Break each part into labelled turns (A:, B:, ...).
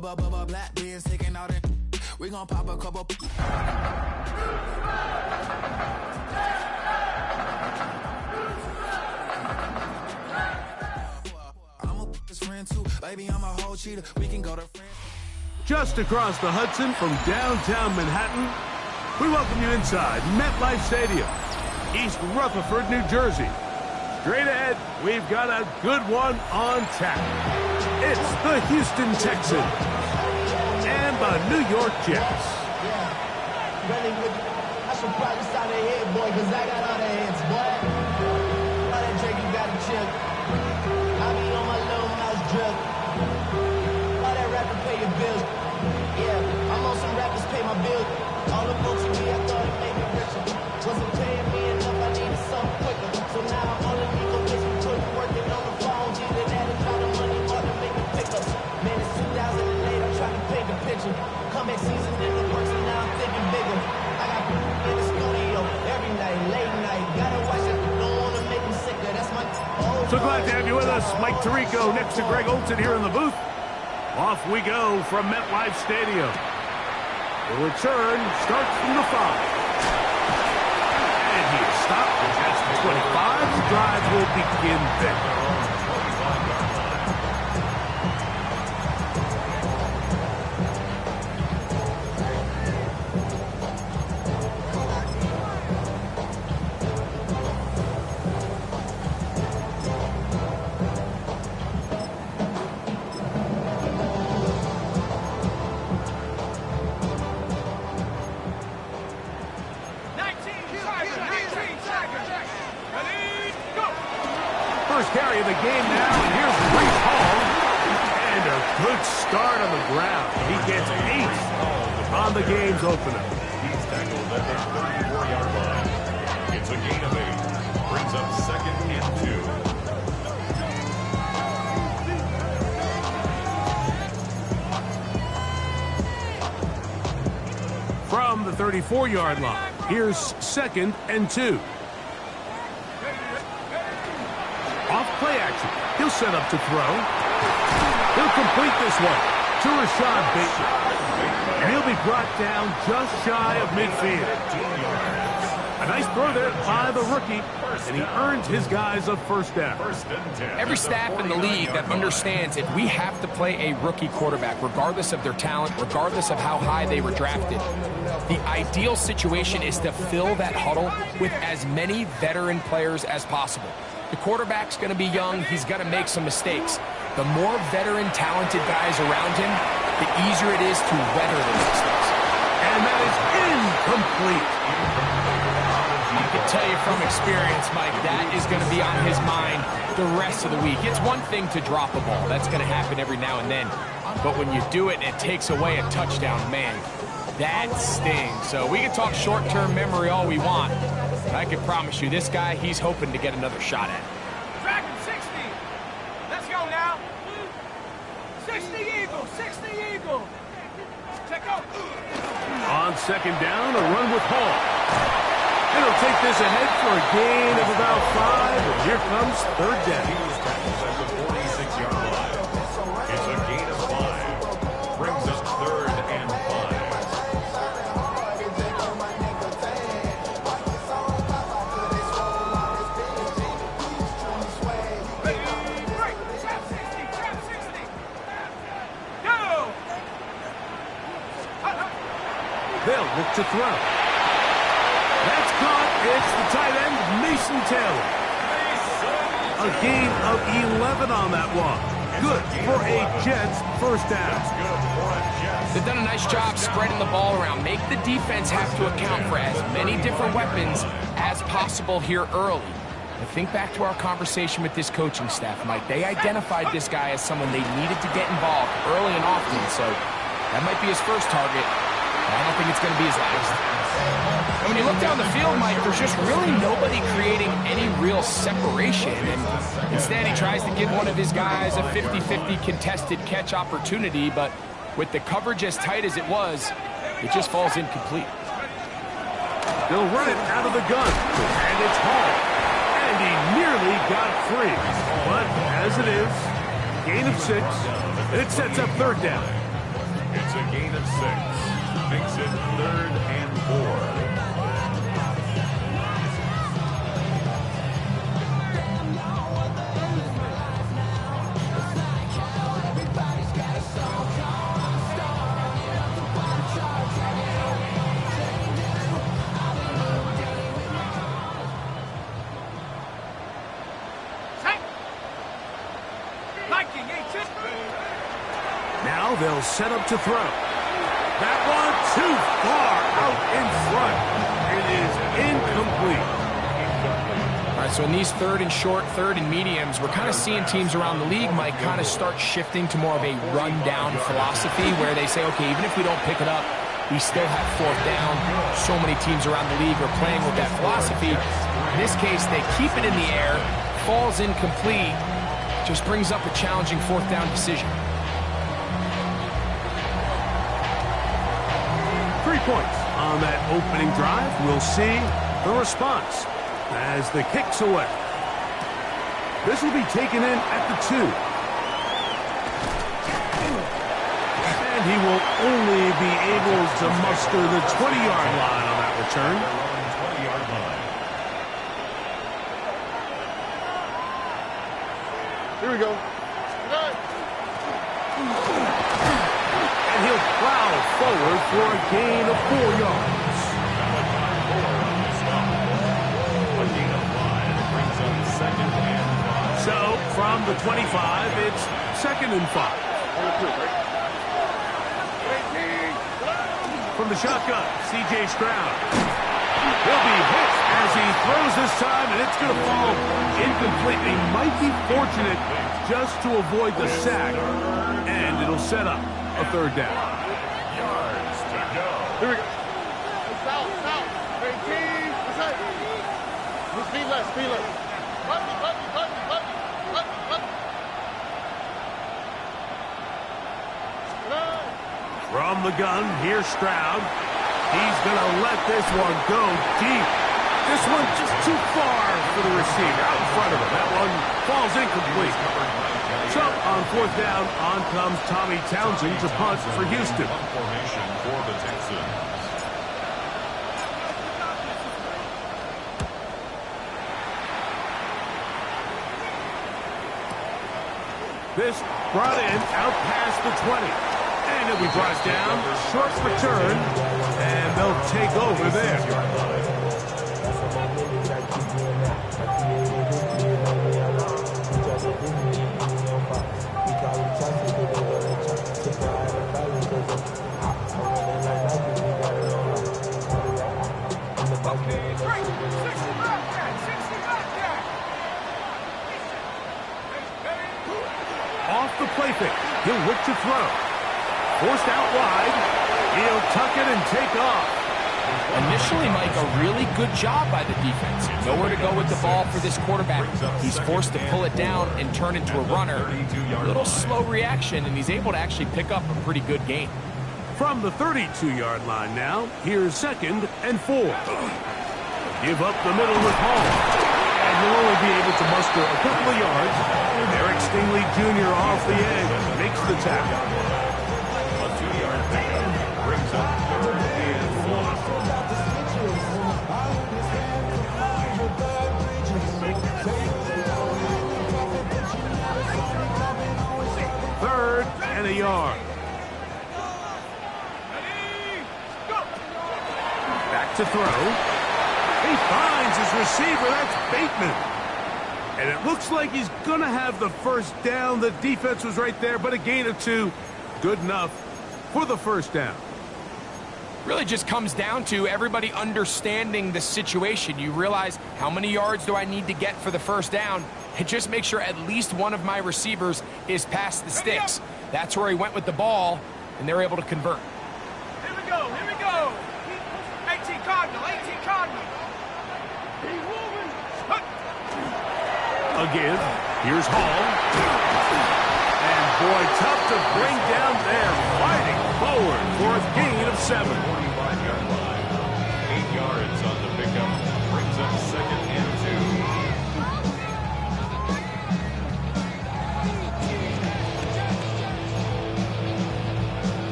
A: Black beers taking out it. We gon' pop a couple. I'm a his friend too, baby. I'm a whole cheater. We can go to France.
B: Just across the Hudson from downtown Manhattan, we welcome you inside MetLife Stadium, East Rutherford, New Jersey. Straight ahead, we've got a good one on tap. It's the Houston Texans and the New York Jets.
C: I should probably start a hit, boy, because I got all the hits, boy. All that Drake, you got a chip. I be on my little mouse drip. All that rapper pay your bills. Yeah, I'm on some rappers pay my bills. All the books to me, I thought it made me richer. Wasn't paying me enough, I needed something quicker. So now I'm on the legal bitch, we couldn't working on the phone. Either that or try the money more to make me pick up. Man, it's 2008, I'm trying to paint the picture. Comeback season in the works, and now I'm thinking bigger. I got in the studio every night, late night. Gotta watch it, don't wanna make them sicker. That's my
B: So glad to have you with us. Mike Tirico next to Greg Olson here in the booth. Off we go from MetLife Stadium. The return starts from the 5. And he is stopped at the 25. The drive will begin there. First carry of the game now, and here's Brees Hall. And a good start on the ground. He gets 8 on the game's opener.
D: He's tackled at the 34-yard line. It's a gain of 8. Brings up 2nd and 2.
B: From the 34-yard line, here's 2nd and 2. Off play action. He'll set up to throw. He'll complete this one to Rashad Bateman. And he'll be brought down just shy of midfield. A nice throw there by the rookie, and he earned his guys a first down.
E: Every staff in the league that understands it, we have to play a rookie quarterback, regardless of their talent, regardless of how high they were drafted. The ideal situation is to fill that huddle with as many veteran players as possible. The quarterback's going to be young. He's going to make some mistakes. The more veteran, talented guys around him, the easier it is to weather those mistakes.
B: And that is incomplete.
E: I can tell you from experience, Mike, that is going to be on his mind the rest of the week. It's one thing to drop a ball. That's going to happen every now and then. But when you do it and it takes away a touchdown, man, that stings. So we can talk short-term memory all we want. But I can promise you, this guy, he's hoping to get another shot at it.
F: Dragon 60. Let's go now. 60 Eagle, 60 Eagle. Check out.
B: On 2nd down, a run with Hall. And he'll take this ahead for a gain of about 5. And here comes 3rd down.
D: He was tackled at the 46-yard line. It's a gain of 5. Brings up 3rd and 5.
B: They'll look to throw. That's caught. It's the tight end, Mason Taylor. A gain of 11 on that one. Good for a Jets first down.
E: They've done a nice job spreading the ball around. Make the defense have to account for as many different weapons as possible here early. And think back to our conversation with this coaching staff, Mike. They identified this guy as someone they needed to get involved early and often. So that might be his first target. I don't think it's going to be his last. And when you look down the field, Mike, there's just really nobody creating any real separation. And instead, he tries to give one of his guys a 50-50 contested catch opportunity. But with the coverage as tight as it was, it just falls incomplete.
B: They'll run it out of the gun. And it's Hall. And he nearly got free. But as it is, gain of 6. And it sets up 3rd down.
D: It's a gain of 6. Makes it 3rd and 4.
B: Now they'll set up to throw. That one too far out in front. It is incomplete.
E: All right, so in these 3rd and short, 3rd and mediums, we're kind of seeing teams around the league, Mike, kind of start shifting to more of a run-down philosophy where they say, okay, even if we don't pick it up, we still have 4th down. So many teams around the league are playing with that philosophy. In this case, they keep it in the air, falls incomplete, just brings up a challenging 4th down decision.
B: 3 points on that opening drive. We'll see the response as the kick's away. This will be taken in at the 2. And he will only be able to muster the 20-yard line on that return.
D: 20-yard line.
G: Here we go.
B: And he'll plow forward for a gain of 4 yards.
D: A gain of 5 brings up 2nd and 5.
B: So from the 25, it's 2nd and 5. From the shotgun, C.J. Stroud. He'll be hit as he throws this time, and it's going to fall incomplete. He might be fortunate just to avoid the sack, and it'll set up a 3rd down.
D: Yards to go.
G: Here we go. South. 18. Speed less.
B: From the gun, here's Stroud. He's going to let this one go deep. This one just too far for the receiver out in front of him. That one falls incomplete. So on 4th down, on comes Tommy Townsend to punt for Houston.
D: Formation for the Texans.
B: This brought in out past the 20. And it'll be brought down, short return, and they'll take over there. Off the play fake, he'll look to throw. Forced out wide. He'll tuck it and take off.
E: Initially, Mike, a really good job by the defense. Nowhere to go with the ball for this quarterback. He's forced to pull it down and turn into a runner. A little slow reaction, and he's able to actually pick up a pretty good gain.
B: From the 32-yard line now, here's 2nd and 4. Give up the middle with Hall. And he'll only be able to muster a couple of yards. Eric Stingley Jr. off the edge makes the tackle.
D: A 2-yard pickup brings up 3rd and 4.
B: 3rd and a yard. Back to throw. He finds his receiver. That's Bateman. And it looks like he's going to have the 1st down. The defense was right there, but a gain of 2. Good enough for the 1st down.
E: Really just comes down to everybody understanding the situation. You realize how many yards do I need to get for the 1st down, and just make sure at least one of my receivers is past the sticks. That's where he went with the ball, and they're able to convert.
F: Here we go. 18 Cardinal.
B: Again, here's Hall. And boy, tough to bring down there. Fighting forward for a gain of 7.
D: 45-yard line. 8 yards on the pickup. Brings up 2nd and 2.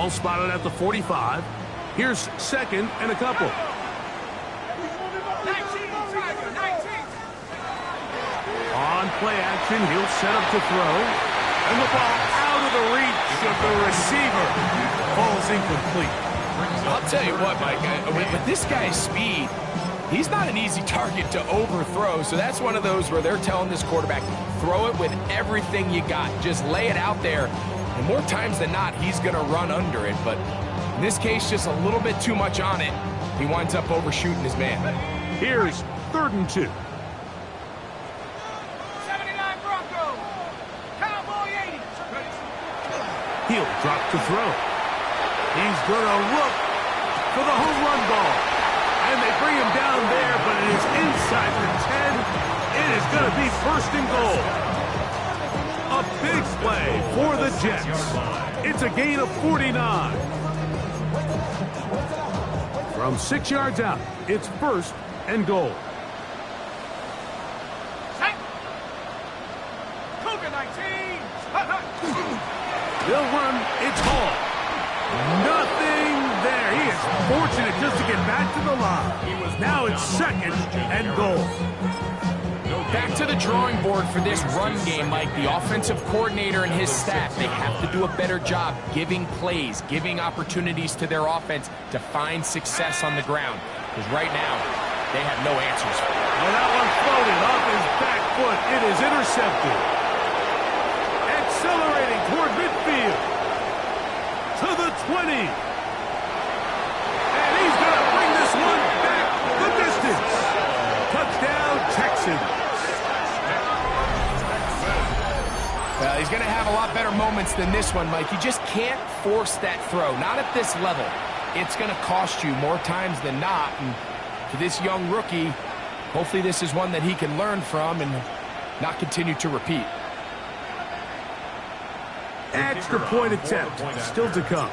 B: Ball spotted at the 45. Here's second and a couple.
F: 19, Tiger, 19.
B: On play action, he'll set up to throw. And the ball out of the reach of the receiver. Falls incomplete.
E: I'll tell you what, Mike, with this guy's speed, he's not an easy target to overthrow. So that's one of those where they're telling this quarterback, throw it with everything you got. Just lay it out there. And more times than not, he's going to run under it. But in this case, just a little bit too much on it. He winds up overshooting his man.
B: Here's 3rd and 2.
F: 79 Broncos. Cowboy 80.
B: He'll drop to throw. He's going to look for the home run ball. And they bring him down there, but it is inside the 10. It is going to be 1st and goal. A big play for the Jets. It's a gain of 49. From 6 yards out, it's 1st and goal.
F: Set. Cougar 19.
B: They'll run. It's Hall. Nothing there. He is fortunate just to get back to the line. Now it's 2nd and goal.
E: Back to the drawing board for this run game, Mike. The offensive coordinator and his staff, they have to do a better job giving plays, giving opportunities to their offense to find success on the ground. Because right now, they have no answers.
B: Oh, that one floated off his back foot. It is intercepted. Accelerating toward midfield. To the 20. And he's going to bring this one back the distance. Touchdown, Texans.
E: Well, he's going to have a lot better moments than this one, Mike. You just can't force that throw. Not at this level. It's going to cost you more times than not. And for this young rookie, hopefully this is one that he can learn from and not continue to repeat.
B: Extra point attempt still to come.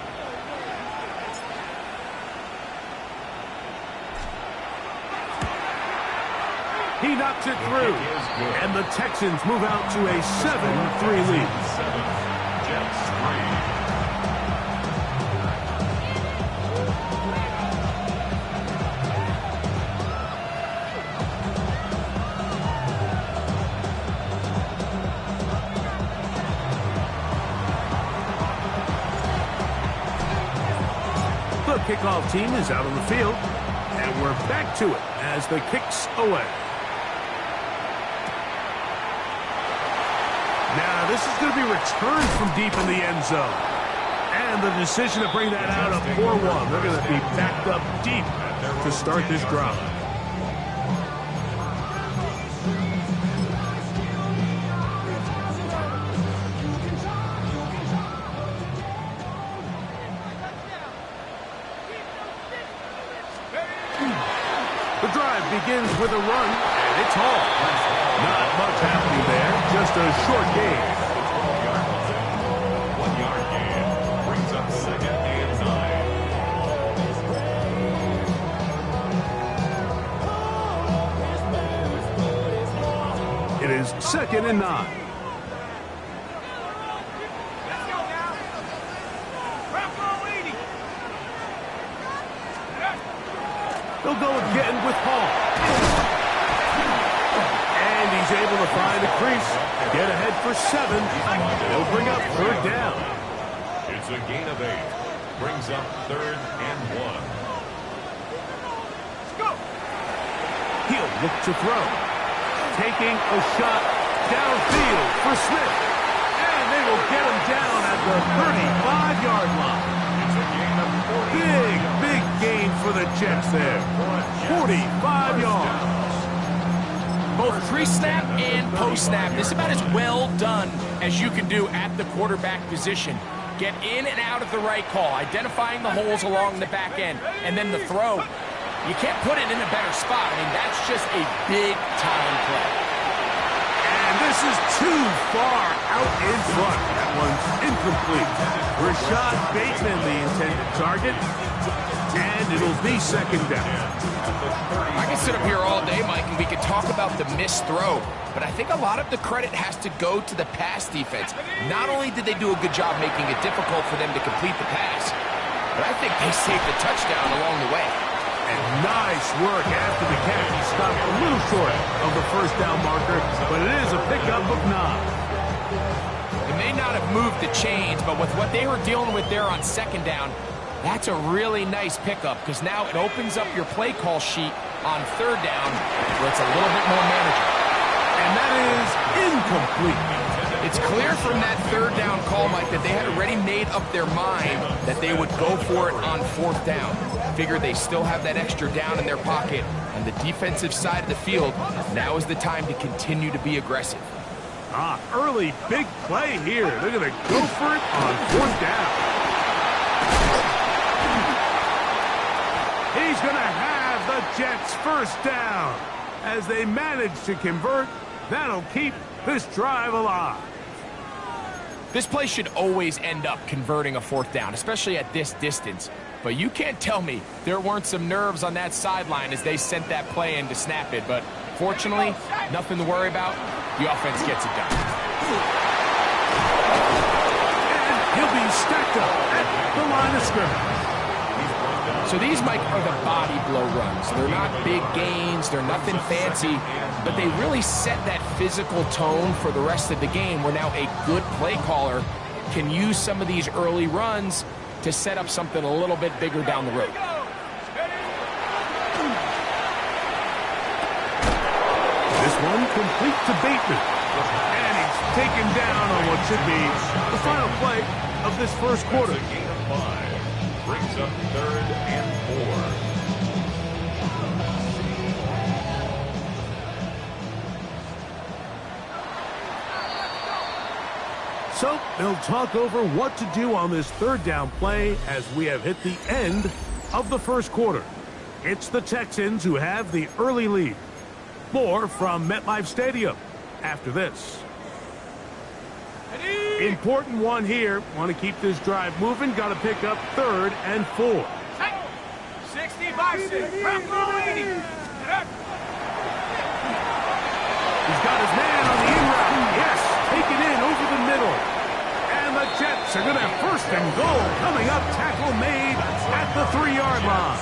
B: He knocks it through. And the Texans move out to a 7-3 lead.
D: Jets 3.
B: The kickoff team is out on the field, and we're back to it as the kick's away. Now, this is going to be returned from deep in the end zone. And the decision to bring that out of 4-1. They're going to be backed up deep to start this drive. The drive begins with a run, and it's Hall. Not much happening there, just a short gain.
D: 1 yard gain brings up 2nd and 9.
B: It is 2nd and 9.
F: Let's go now. Bronco 80.
B: They'll go again with Hall. And he's able to find a crease. Get ahead for 7. They'll bring up 3rd down.
D: It's a gain of 8. Brings up 3rd and 1.
F: Let's go.
B: He'll look to throw. Taking a shot downfield for Smith. And they will get him down at the 35-yard line.
D: It's a gain of 40.
B: Big gain for the Jets there. 45 yards.
E: Both pre-snap and post-snap, this is about as well done as you can do at the quarterback position. Get in and out of the right call, identifying the holes along the back end, and then the throw. You can't put it in a better spot. I mean, that's just a big-time play.
B: And this is too far out in front. That one's incomplete. Rashad Bateman, the intended target. And it'll be 2nd down.
E: Like I sit up here all day, Mike, and we could talk about the missed throw, but I think a lot of the credit has to go to the pass defense. Not only did they do a good job making it difficult for them to complete the pass, but I think they saved the touchdown along the way.
B: And nice work after the catch. He stopped a little short of the first down marker, but it is a pickup of 9.
E: It may not have moved the chains, but with what they were dealing with there on second down, that's a really nice pickup because now it opens up your play call sheet on third down where it's a little bit more manageable.
B: And that is incomplete.
E: It's clear from that third down call, Mike, that they had already made up their mind that they would go for it on fourth down. Figure they still have that extra down in their pocket on the defensive side of the field. Now is the time to continue to be aggressive.
B: Early big play here. They're going to go for it on fourth down. He's going to have the Jets first down. As they manage to convert, that'll keep this drive alive.
E: This play should always end up converting a fourth down, especially at this distance. But you can't tell me there weren't some nerves on that sideline as they sent that play in to snap it. But fortunately, nothing to worry about. The offense gets it done.
B: And he'll be stacked up at the line of scrimmage.
E: So these, Mike, are the body blow runs. They're not big gains. They're nothing fancy. But they really set that physical tone for the rest of the game where now a good play caller can use some of these early runs to set up something a little bit bigger down the road.
B: This one complete to Bateman. And he's taken down on what should be the final play of this first quarter.
D: Gain of 5. Brings up 3rd and 4.
B: So they'll talk over what to do on this third down play as we have hit the end of the first quarter. It's the Texans who have the early lead. More from MetLife Stadium after this. Important one here. Want to keep this drive moving. Got to pick up 3rd and 4.
F: 60-6. Bronco 80.
B: He's got his man on the in route. Yes, taken in over the middle. And the Jets are going to have 1st and goal coming up. Tackle made at the 3-yard line.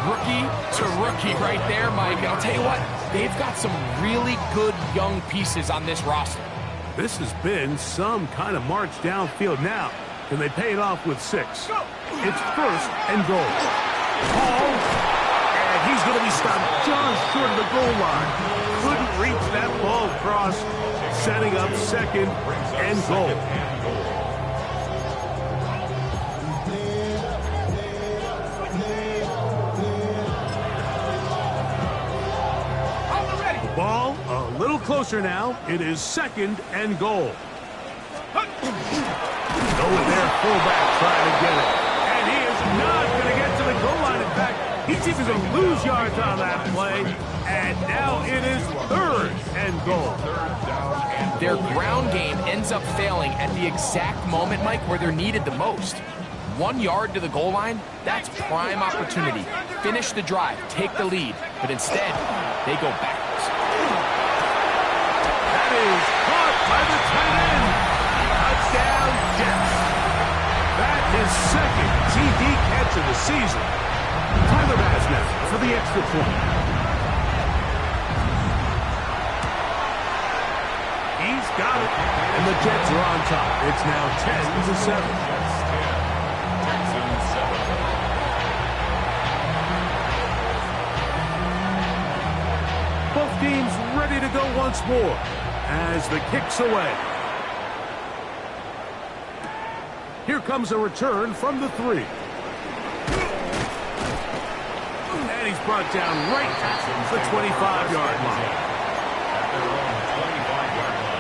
E: Rookie to rookie right there, Mike. I'll tell you what, they've got some really good young pieces on this roster.
B: This has been some kind of march downfield now. Can they pay it off with 6? It's 1st and goal. Hall, and he's going to be stopped just short of the goal line. Couldn't reach that ball across, setting up 2nd and goal. Ball a little closer now. It is 2nd and goal. Going there, fullback trying to get it. And he is not going to get to the goal line. In fact, he's even going to lose yards on that play. And now it is 3rd and goal.
E: Their ground game ends up failing at the exact moment, Mike, where they're needed the most. 1 yard to the goal line, that's prime opportunity. Finish the drive, take the lead. But instead, they go backwards.
B: That is caught by the tight end. Touchdown, Jets. That is 2nd TD catch of the season. Tyler Bass now for the extra point. He's got it. And the Jets are on top. It's now 10-7. Both teams ready to go once more as the kick's away. Here comes a return from the 3. And he's brought down right at the 25-yard line.
D: At their own 25-yard line.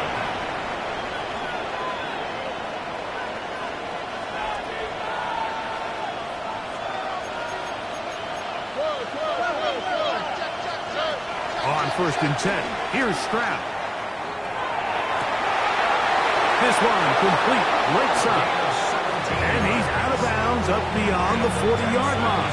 B: On 1st and 10, here's Stroud. This one complete right side. And he's out of bounds up beyond the 40-yard line.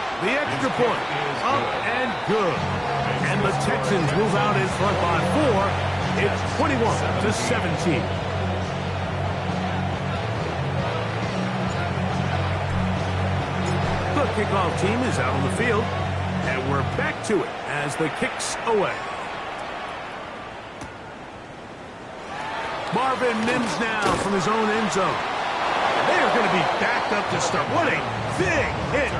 B: The extra point, up and good. And the Texans move out in front by 4. It's 21-17. The kickoff team is out on the field, and we're back to it as the kick's away. Marvin Mims now from his own end zone. They are going to be backed up to start. What a big hit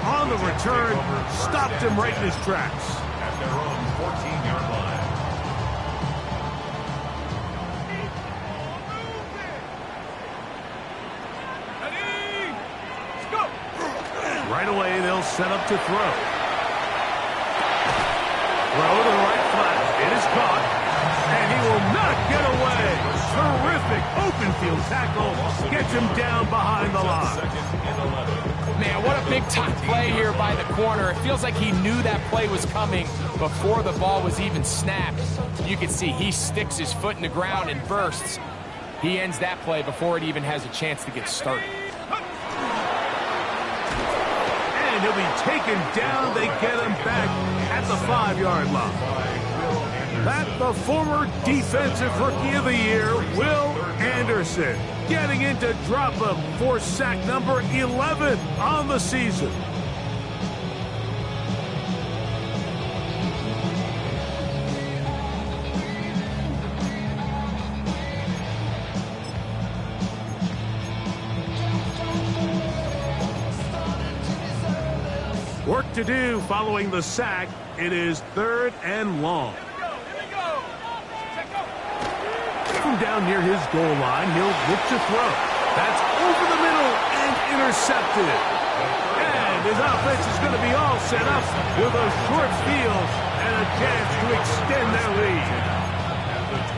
B: on the return. Stopped him right in his tracks.
D: At their own 14-yard line.
F: Ready? Let's go.
B: Right away, they'll set up to throw. Throw to the right flat. It is caught. And he will not get away. Terrific open field tackle. Gets him down behind the line.
E: Man, what a big-time play here by the corner. It feels like he knew that play was coming before the ball was even snapped. You can see he sticks his foot in the ground and bursts. He ends that play before it even has a chance to get started.
B: And he'll be taken down. They get him back at the 5-yard line. That the former Defensive Rookie of the Year, Will Anderson, getting into drop him for sack number 11 on the season. Work to do following the sack. It is 3rd and long. From down near his goal line, he'll look to throw. That's over the middle and intercepted. And his offense is going to be all set up with a short field and a chance to extend their lead.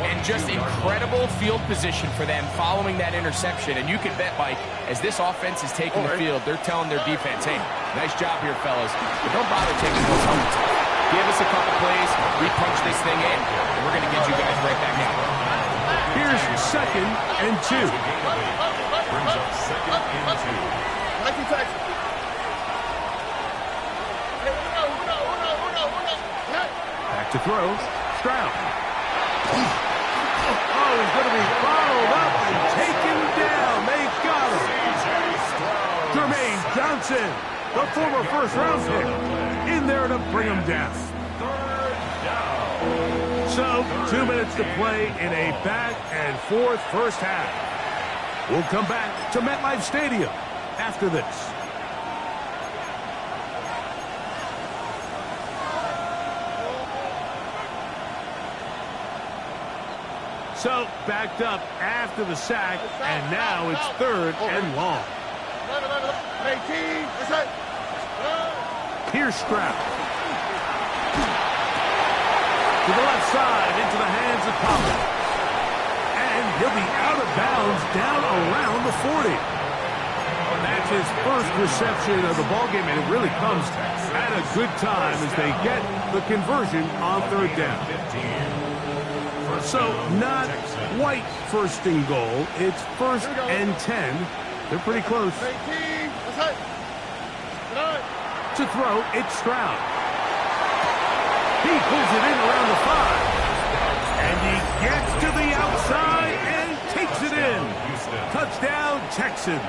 E: And just incredible field position for them following that interception. And you can bet, Mike, as this offense is taking the field, they're telling their defense, hey, nice job here, fellas, but don't bother taking those helmets off. Give us a couple plays, we punch this thing in, and we're going to get you guys right back out.
B: Here's 2nd and 2.
D: Brings up 2nd and 2.
G: Like you Texas.
B: Back to throw. Stroud. Oh, he's going to be followed up and taken down. They got him. Jermaine Johnson, the former first-round pick, in there to bring him down. So, 2 minutes to play in a back-and-forth first half. We'll come back to MetLife Stadium after this. So, backed up after the sack, and now it's 3rd and long.
G: 18.
B: Here's Stroud. To the left side, into the hands of Collins. And he'll be out of bounds down around the 40. That's his first reception of the ballgame, and it really comes at a good time as they get the conversion on 3rd down. So, not quite 1st and goal. It's 1st and 10. They're pretty close.
G: 18.
B: To throw, it's Stroud. He pulls it in around the 5. And he gets to the outside and takes it in. Touchdown, Texans.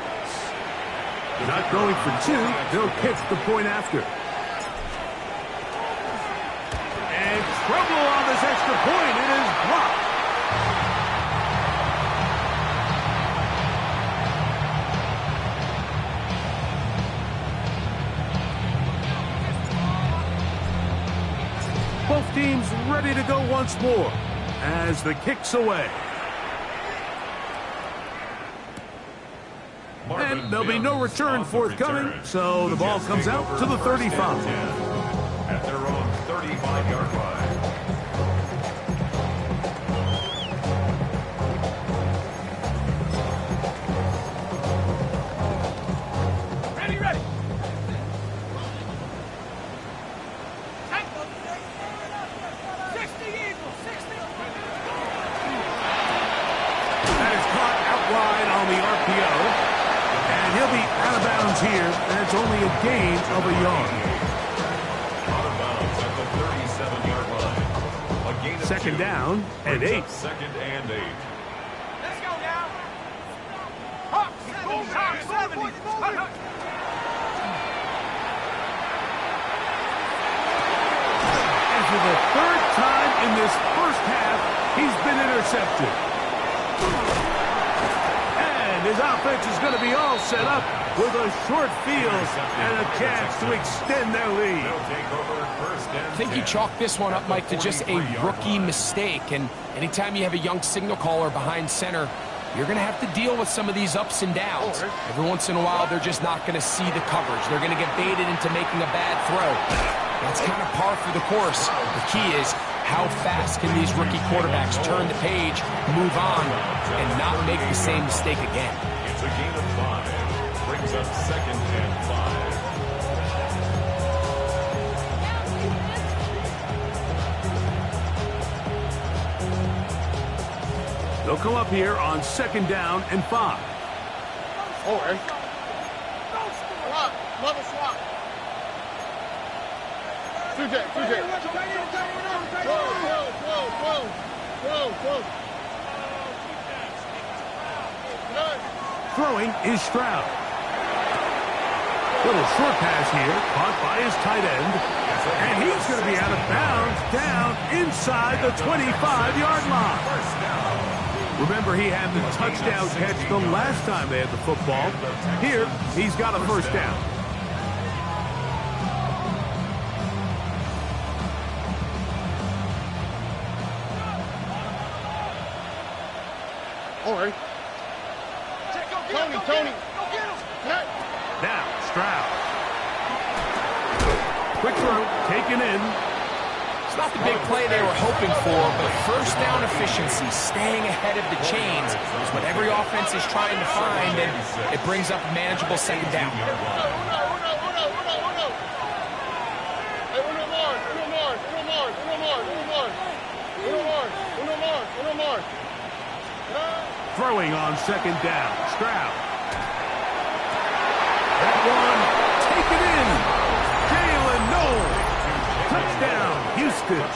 B: Not going for 2. They'll kick the point after. And trouble on this extra point. It is blocked. Both teams ready to go once more as the kick's away. And there'll be no return forthcoming, so the ball comes out to the 35.
D: At their own 35-yard line.
F: Ready. 60 Eagles, 60.
B: That is caught out wide on the RPO. And he'll be out of bounds here. And That's only a gain of a yard.
D: Out of bounds at the 37-yard line. A gain of
B: 2nd
D: 2.
B: down and
D: Brings
B: 8.
D: up 2nd and 8.
F: Let's go now. Hawk, 70.
B: And for the 3rd time in this first half, he's been intercepted. And his offense is going to be all set up with a short field and a chance to extend their lead.
D: They'll take over 1st and
E: I think you
D: 10.
E: chalk this one up, Mike, to just a rookie mistake. And anytime you have a young signal caller behind center, you're going to have to deal with some of these ups and downs. Every once in a while, they're just not going to see the coverage. They're going to get baited into making a bad throw. That's kind of par for the course. The key is how fast can these rookie quarterbacks turn the page, move on, and not make the same mistake again.
D: It's a gain of 5. Brings up 2nd and 5.
B: They'll come up here on 2nd down and 5.
G: Swap. Mother swap. 2J. Whoa.
B: Throwing is Stroud. Little short pass here, caught by his tight end. And he's going to be out of bounds down inside the 25-yard line. Remember, he had the touchdown catch the last time they had the football. Here, he's got a 1st down.
G: All right. Tony.
B: Now, Stroud. Quick throw, taken in.
E: It's not the big play they were hoping for, but 1st down efficiency, staying ahead of the chains, is what every offense is trying to find, and it brings up a manageable 2nd down.
B: Throwing on 2nd down, Stroud. That one, taken in. Jalen Noel. Touchdown, Houston.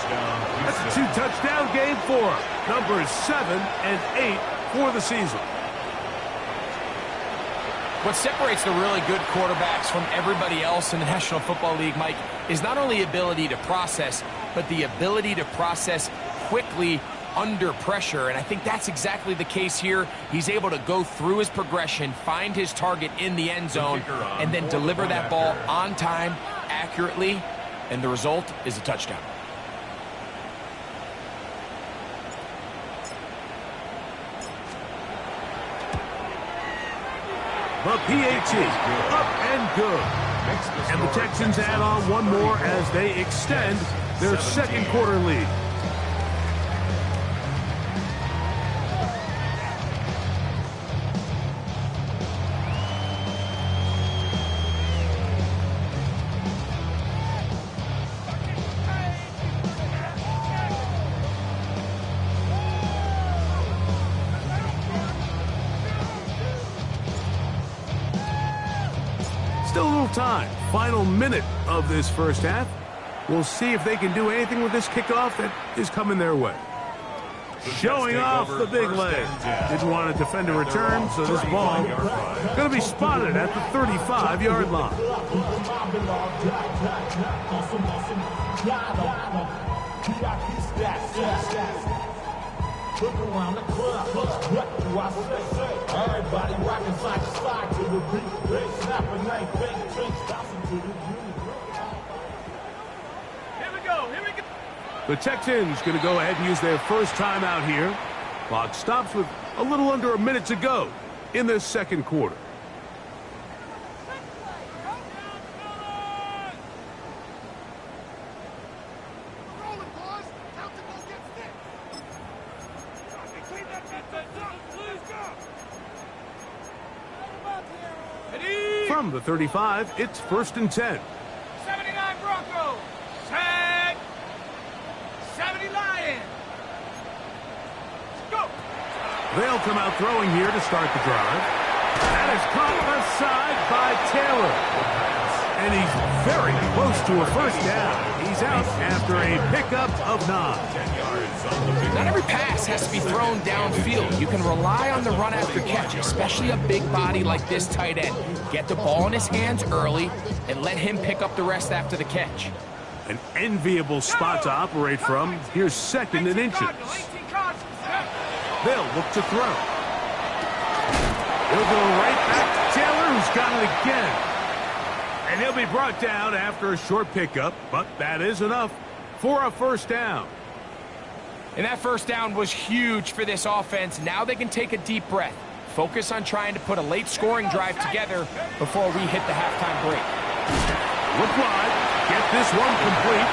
B: That's a 2-touchdown game for him. Numbers 7 and 8 for the season.
E: What separates the really good quarterbacks from everybody else in the National Football League, Mike, is not only ability to process, but the ability to process quickly under pressure, and I think that's exactly the case here. He's able to go through his progression, find his target in the end zone, and then deliver that ball on time, accurately, and the result is a touchdown.
B: The PAT, up and good. And the Texans add on one more as they extend their 2nd quarter lead. Still a little time. Final minute of this first half. We'll see if they can do anything with this kickoff that is coming their way. Showing off the big leg. Didn't want to defend a return, so this ball going to be spotted at the 35-yard line.
C: Look around the club, what do I say? Everybody rocking side to side to the beat. They snapping, they fake drinks, bouncing to the beat.
F: Here we go.
B: The Texans going to go ahead and use their first timeout here. Clock stops with a little under a minute to go in this 2nd quarter. From the 35, it's 1st and 10.
F: 79 Broncos. Set. 70 Lions. Go.
B: They'll come out throwing here to start the drive. That is caught aside by Taylor. And he's very close to a first down. He's out after a pickup of 9.
D: 10 yards on the pickup.
E: Not every pass has to be thrown downfield. You can rely on the run after catch, especially a big body like this tight end. Get the ball in his hands early and let him pick up the rest after the catch.
B: An enviable spot to operate from. Here's 2nd and inches. They'll look to throw. He'll go right back to Taylor, who's got it again. And he'll be brought down after a short pickup, but that is enough for a first down.
E: And that first down was huge for this offense. Now they can take a deep breath. Focus on trying to put a late scoring drive together before we hit the halftime break.
B: Look wide. Get this one complete.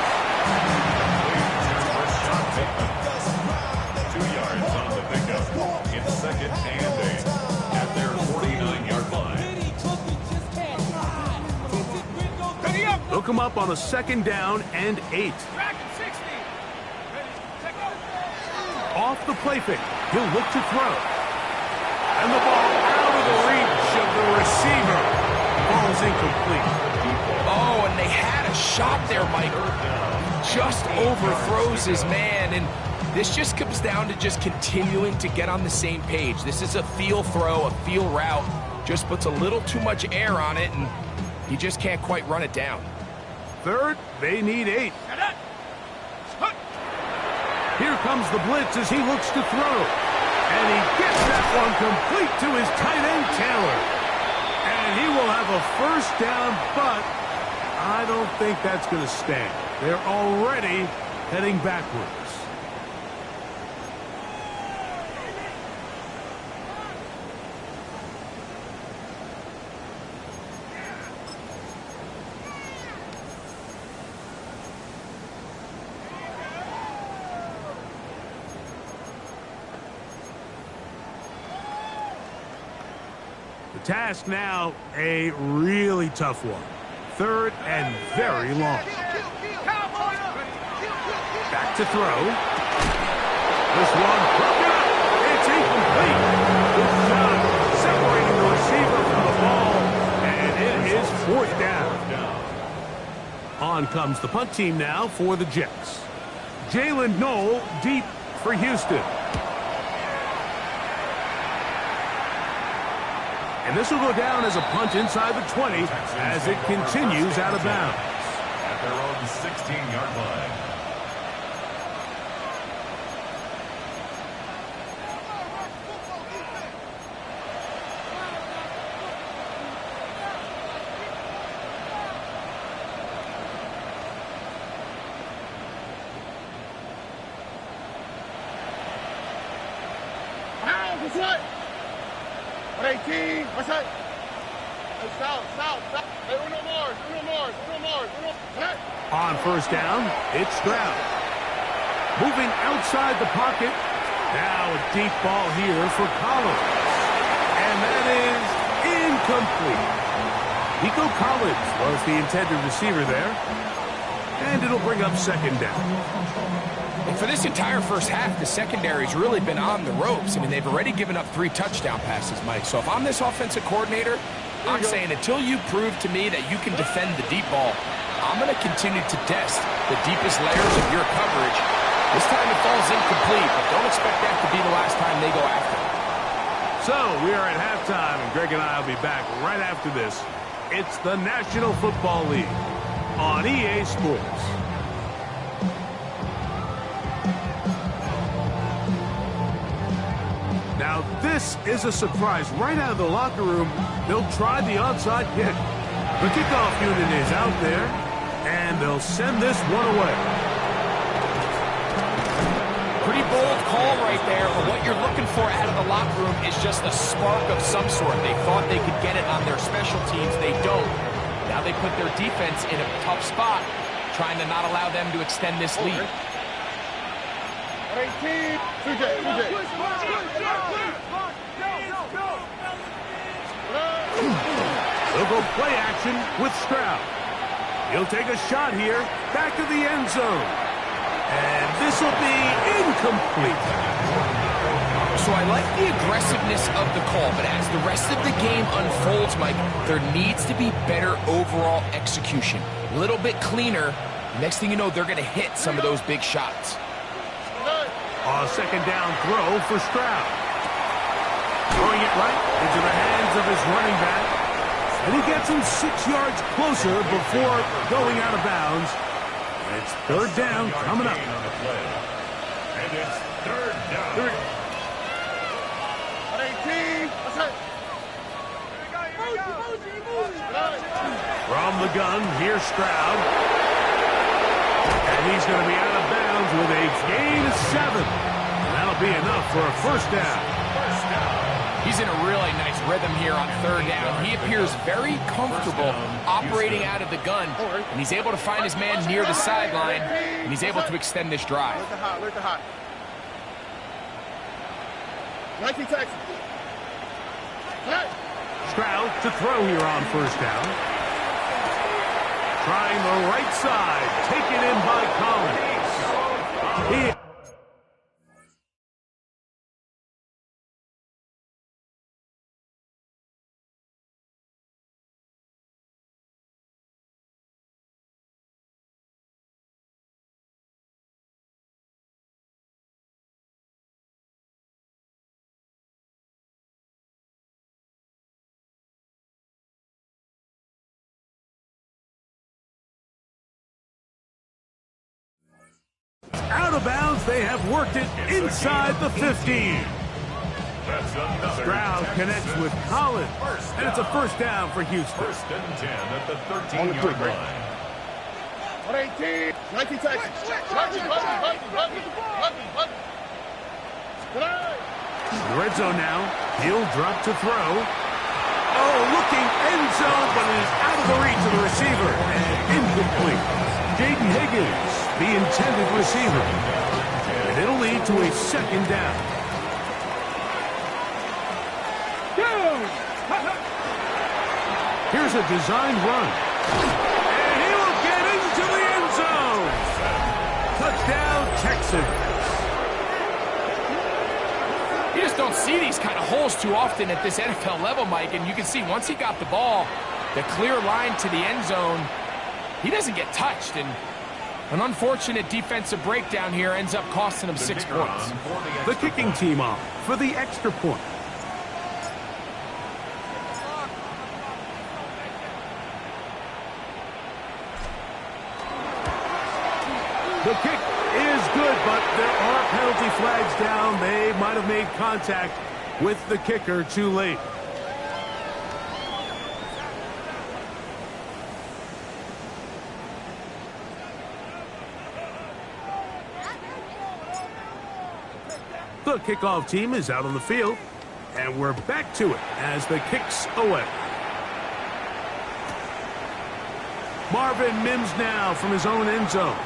D: 2 yards on the pickup. In 2nd and 8 at their 49-yard line.
B: They'll come up on a 2nd down and 8. Off the play fake. He'll look to throw. And the ball out of the reach of the receiver. Ball's incomplete.
E: Oh, and they had a shot there, Mike. Just overthrows his man, and this just comes down to just continuing to get on the same page. This is a feel throw, a feel route. Just puts a little too much air on it, and he just can't quite run it down.
B: 3rd, they need 8. Here comes the blitz as he looks to throw. And he gets that one complete to his tight end, Taylor. And he will have a first down, but I don't think that's going to stand. They're already heading backwards. The task now, a really tough one. 3rd and very long. Back to throw. This one broken up. It's incomplete. Good job separating the receiver from the ball. And it is 4th down. On comes the punt team now for the Jets. Jalen Knoll deep for Houston. And this will go down as a punt inside the 20 as it continues out of bounds.
D: At their own 16-yard line.
G: What's that? 18, what's that? Hey, south. Hey, uno more.
B: On first down, it's Stroud. Moving outside the pocket. Now a deep ball here for Collins. And that is incomplete. Nico Collins was the intended receiver there. And it'll bring up 2nd down.
E: And for this entire first half, the secondary's really been on the ropes. I mean, they've already given up 3 touchdown passes, Mike. So if I'm this offensive coordinator, I'm saying until you prove to me that you can defend the deep ball, I'm going to continue to test the deepest layers of your coverage. This time it falls incomplete, but don't expect that to be the last time they go after it.
B: So we are at halftime, and Greg and I will be back right after this. It's the National Football League on EA Sports. Now, this is a surprise. Right out of the locker room, they'll try the onside kick. The kickoff unit is out there, and they'll send this one away.
E: Pretty bold call right there, but what you're looking for out of the locker room is just a spark of some sort. They thought they could get it on their special teams. They don't. Now they put their defense in a tough spot, trying to not allow them to extend this lead.
G: 18, 2J.
B: They'll go play action with Stroud. He'll take a shot here, back of the end zone. And this will be incomplete.
E: So I like the aggressiveness of the call, but as the rest of the game unfolds, Mike, there needs to be better overall execution. A little bit cleaner. Next thing you know, they're going to hit some of those big shots.
B: A second down throw for Stroud. Throwing it right into the hands of his running back. And he gets him 6 yards closer before going out of bounds. It's third down coming up.
D: And it's third down.
G: 18. What's that?
B: From the gun, here's Stroud. And he's going to be out of bounds with a gain of 7. And that'll be enough for a first down.
E: He's in a really nice rhythm here on third down. He appears very comfortable operating out of the gun, and he's able to find his man near the sideline, and he's able to extend this drive.
G: Where's the hot? Nike Texas.
B: Stroud to throw here on first down. Trying the right side. Taken in by Collins. Out of bounds, they have worked it inside the 15. Stroud connects with Collins, and it's a first down for Houston.
D: First and 10 at the 13-yard line.
G: 118. Nike Texas.
B: The red zone now. He'll drop to throw. Oh, looking end zone, but it is out of the reach of the receiver. And incomplete. Jaden Higgins, the intended receiver. And it'll lead to a second down. Here's a designed run. And he will get into the end zone. Touchdown, Texans.
E: You just don't see these kind of holes too often at this NFL level, Mike, and you can see once he got the ball, the clear line to the end zone, he doesn't get touched, and an unfortunate defensive breakdown here ends up costing him 6 points.
B: The kicking team off for the extra point. The kick is good, but there are penalty flags down. They might have made contact with the kicker too late. The kickoff team is out on the field, and we're back to it as the kick's away. Marvin Mims now from his own end zone.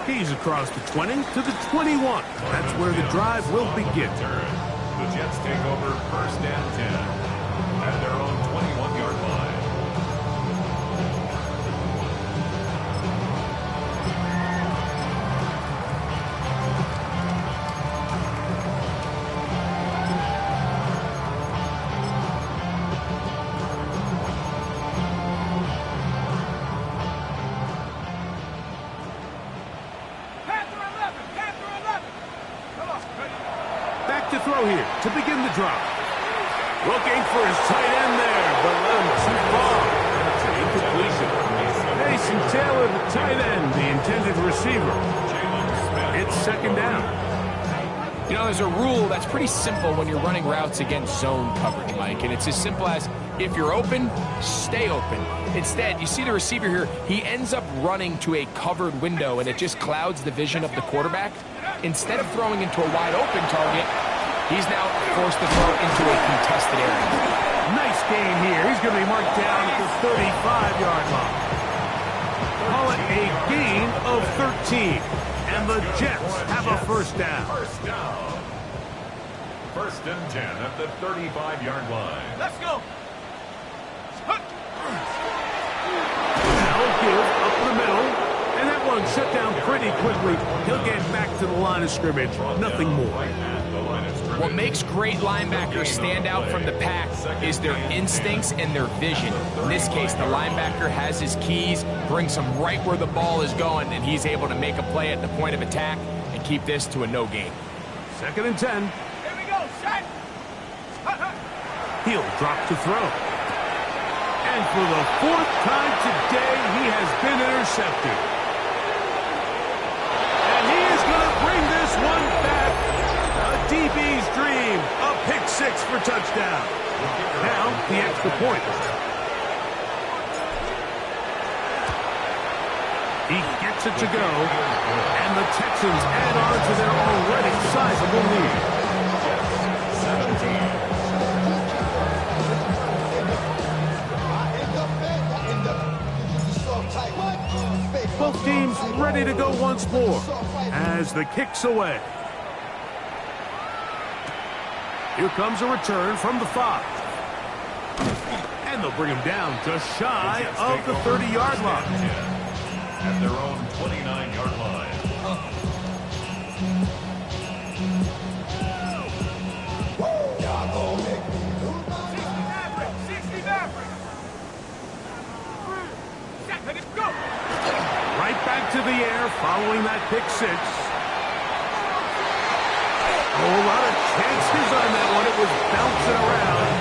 B: He's across the 20 to the 21. That's where the drive will begin.
D: The Jets take over first and 10 at their own 21-yard line.
B: To throw here to begin the drop. Looking for his tight end there, but let him too far. That's an incompletion. Mason Taylor, the tight end, the intended receiver. It's second down.
E: You know, there's a rule that's pretty simple when you're running routes against zone coverage, Mike, and it's as simple as if you're open, stay open. Instead, you see the receiver here, he ends up running to a covered window, and it just clouds the vision of the quarterback. Instead of throwing into a wide open target, he's now forced to throw into a contested area.
B: Nice game here. He's going to be marked down at the 35-yard line. Call it a gain of 13. And the Jets have a first down.
D: First down. First and 10 at the 35-yard line.
F: Let's go.
B: Now give up the middle. And that one shut down pretty quickly. He'll get back to the line of scrimmage. Nothing more.
D: Right at the line of
E: What makes great linebackers stand out from the pack is their instincts and their vision. In this case, the linebacker has his keys, brings him right where the ball is going, and he's able to make a play at the point of attack and keep this to a no gain.
B: 2nd and 10.
F: Here we go, set.
B: He'll drop to throw. And for the 4th time today, he has been intercepted. And he is going to bring this one back. A DB's dream. A pick 6 for touchdown. Now, the extra point. He gets it to go. And the Texans add on to their already sizable lead.
D: 17.
B: Both teams ready to go once more as the kick's away. Here comes a return from the 5. And they'll bring him down just shy of the 30-yard line.
D: At their own 29-yard line.
B: Right back to the air following that pick 6. A whole lot of chances on that one. It was bouncing around,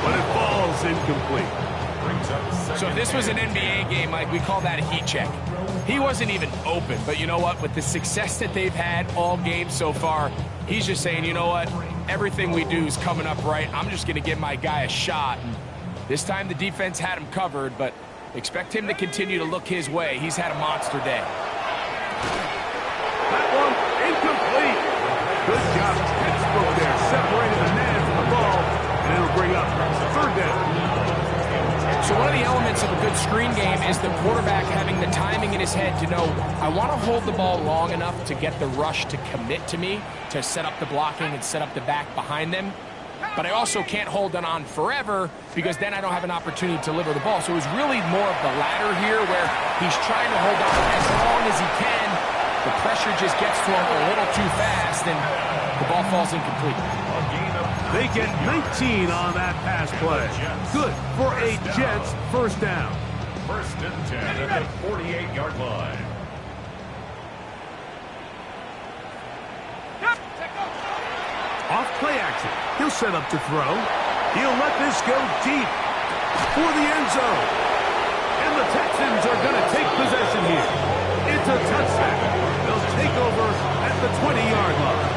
B: but it falls incomplete.
E: So if this was an NBA game, Mike, we call that a heat check. He wasn't even open, but you know what? With the success that they've had all game so far, he's just saying, you know what? Everything we do is coming up right. I'm just going to give my guy a shot. And this time the defense had him covered, but expect him to continue to look his way. He's had a monster day.
B: That one incomplete. Good job. Textbook there. Separated the man from the ball, and it'll bring up 3rd down.
E: So one of the elements of a good screen game is the quarterback having the timing in his head to know, I want to hold the ball long enough to get the rush to commit to me, to set up the blocking and set up the back behind them. But I also can't hold it on forever because then I don't have an opportunity to deliver the ball. So it was really more of the latter here where he's trying to hold on as long as he can. The pressure just gets to him a little too fast and the ball falls incomplete.
B: They get 19 on that pass play. Good for a Jets 1st down.
D: 1st and 10 at the 48-yard line.
B: Off play action. He'll set up to throw. He'll let this go deep for the end zone. And the Texans are going to take possession here. It's a touchdown. They'll take over at the 20-yard line.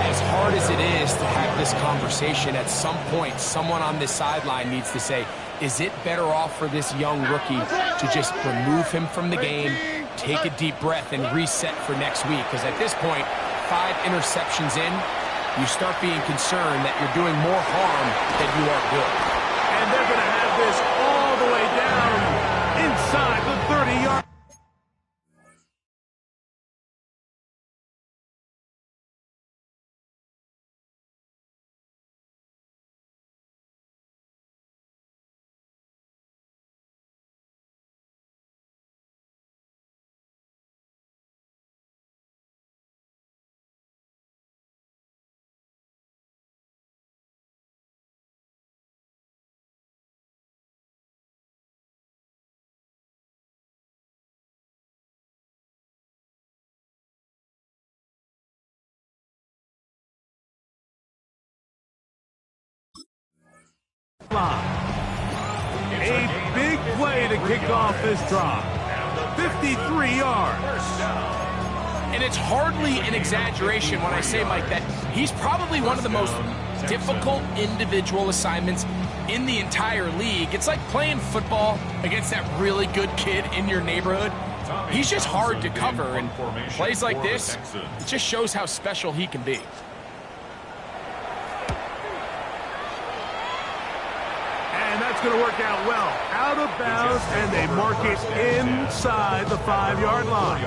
E: As hard as it is to have this conversation, at some point, someone on this sideline needs to say, is it better off for this young rookie to just remove him from the game, take a deep breath, and reset for next week? Because at this point, 5 interceptions in, you start being concerned that you're doing more harm than you are good.
B: And they're going to have this all the way down inside the 30-yard. A big play to kick off this drive. 53 yards.
E: And it's hardly an exaggeration when I say, Mike, that he's probably one of the most difficult individual assignments in the entire league. It's like playing football against that really good kid in your neighborhood. He's just hard to cover, and plays like this, it just shows how special he can be.
B: And that's going to work out well. Out of bounds, and they mark it inside the 5-yard line.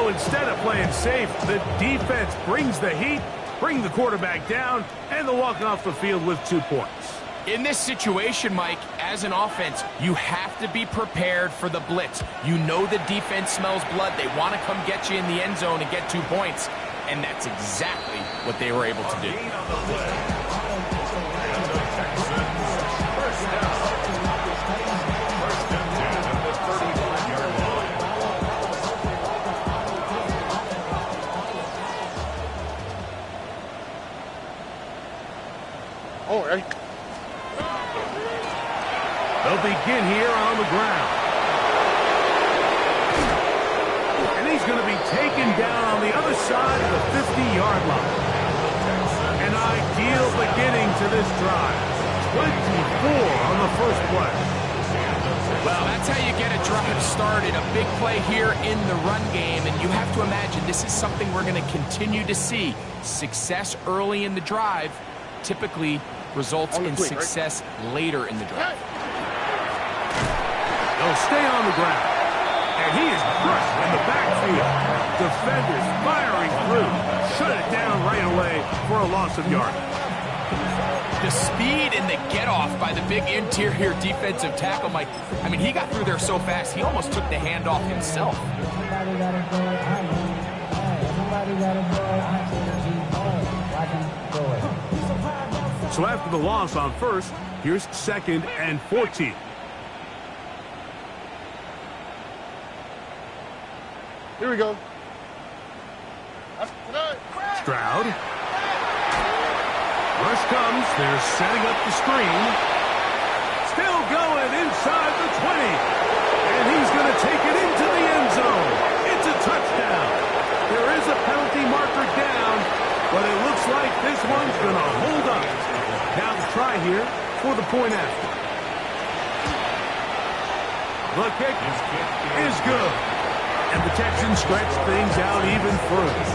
B: So instead of playing safe, the defense brings the heat, bring the quarterback down, and they'll walk off the field with 2 points.
E: In this situation, Mike, as an offense, you have to be prepared for the blitz. You know the defense smells blood. They want to come get you in the end zone and get 2 points. And that's exactly what they were able to do.
G: Oh, hey.
B: They'll begin here on the ground. And he's going to be taken down on the other side of the 50-yard line. An ideal beginning to this drive. 24 on the first play.
E: Well, that's how you get a drive started. A big play here in the run game, and you have to imagine this is something we're going to continue to see. Success early in the drive typically results in success later in the drive.
B: They'll stay on the ground. And he is crushed in the backfield. Defenders firing through. Shut it down right away for a loss of yardage.
E: The speed and the get-off by the big interior defensive tackle, Mike. I mean, he got through there so fast, he almost took the handoff himself.
B: So after the loss on first, here's 2nd and 14.
G: Here we go.
B: Stroud. Rush comes. They're setting up the screen. Still going inside the 20. And he's going to take it into the end zone. It's a touchdown. There is a penalty marker down, but it looks like this one's going to hold up. Now the try here for the point after. The kick is good. And the Texans stretch things out even further.